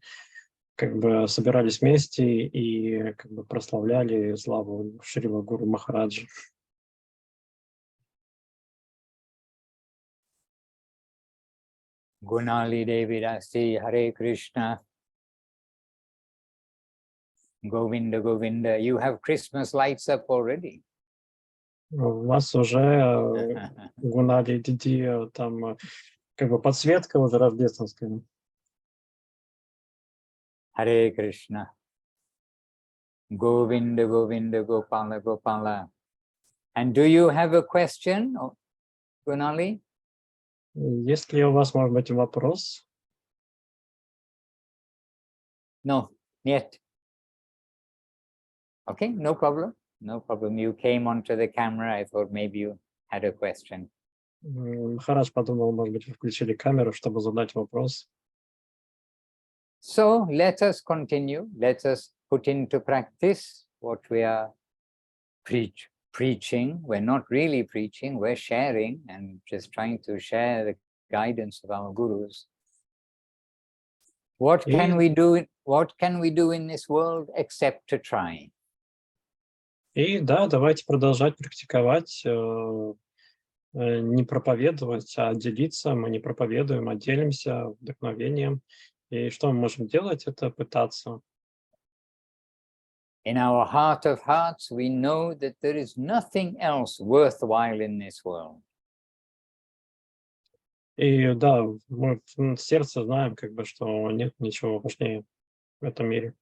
[SPEAKER 5] как бы собирались вместе и как бы прославляли славу Шрила Гуру Махараджа.
[SPEAKER 1] Gunali Devi Dasi, Hare Krishna. Govinda, Govinda, you have Christmas lights up already.
[SPEAKER 5] У вас уже Гунали Диди, там как бы подсветка уже рождественская.
[SPEAKER 1] Hare Krishna. Govinda, Govinda, Gopala, Gopala. And do you have a question? Gunali?
[SPEAKER 5] Есть ли у вас, может быть, вопрос?
[SPEAKER 1] No, yet. Okay, no problem. No problem. You came onto the camera. I thought maybe you had a question.
[SPEAKER 5] Махарадж подумал, может быть, вы включили камеру, чтобы задать вопрос.
[SPEAKER 1] So let us continue. Let us put into practice what we are preaching. We're not really preaching, we're sharing and just trying to share the guidance of our gurus. What can we do? What can we do in this world except to try?
[SPEAKER 5] И да, давайте продолжать практиковать, не проповедовать, а делиться. Мы не проповедуем, а делимся вдохновением. И что мы можем делать? Это пытаться.
[SPEAKER 1] In our heart of hearts, we know that there is nothing else worthwhile in this world.
[SPEAKER 5] И да, мы в сердце знаем, как бы, что нет ничего важнее в этом мире.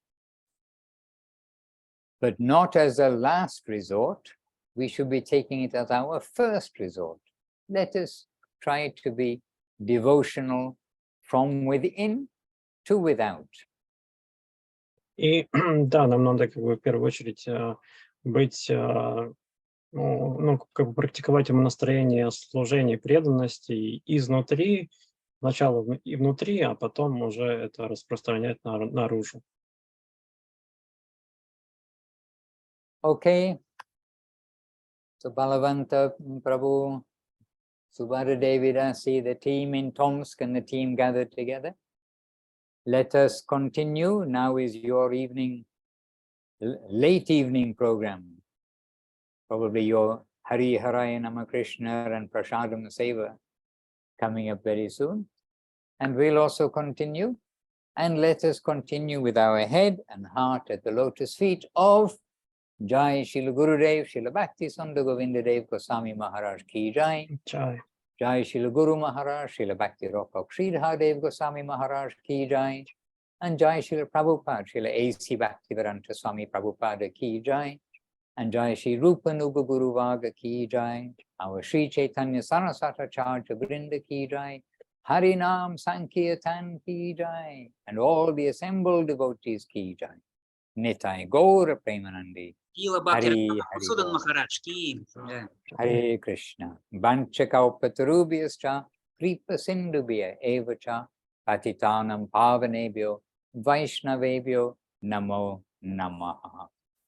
[SPEAKER 1] But not as a last resort. We should be taking it as our first resort. Let us try to be devotional from within to without.
[SPEAKER 5] И да, нам надо как бы в первую очередь быть, как бы практиковать настроение служения, преданности изнутри, сначала и внутри, а потом уже это распространять наружу.
[SPEAKER 1] Okay. So Balavanta Prabhu, Subhadra Devidasi, the team in Tomsk and the team gathered together. Let us continue. Now is your evening, late evening program. Probably your Hari Harayana Krishna and Prasadam Seva coming up very soon. And we'll also continue. And let us continue with our head and heart at the lotus feet of Jai Srila Gurudev, Srila Bhakti Sundar Govinda Dev Goswami Maharaj Ki Jai.
[SPEAKER 5] Jai.
[SPEAKER 1] Jai Srila Guru Maharaj, Srila Bhakti Ropak Sridhar Dev Goswami Maharaj Ki Jai. And Jai Srila Prabhupada, Srila A.C. Bhaktivedanta Swami Prabhupada Ki Jai. And Jai Sri Rupa Nuga Guru Vaga Ki Jai. Our Sri Chaitanya Saraswata Acharya Vrinda Ki Jai. Harinam Sankirtan Ki Jai. And all the assembled devotees Ki Jai. Nitai Gaura Premanandi. Hari
[SPEAKER 2] Мадхусуданом Махараджем.
[SPEAKER 1] Hare Krishna. Vanchakaupatarubhyascha kripa sindubhya evacha patitanam pavanebhyo vaishnavebhyo namo namaha.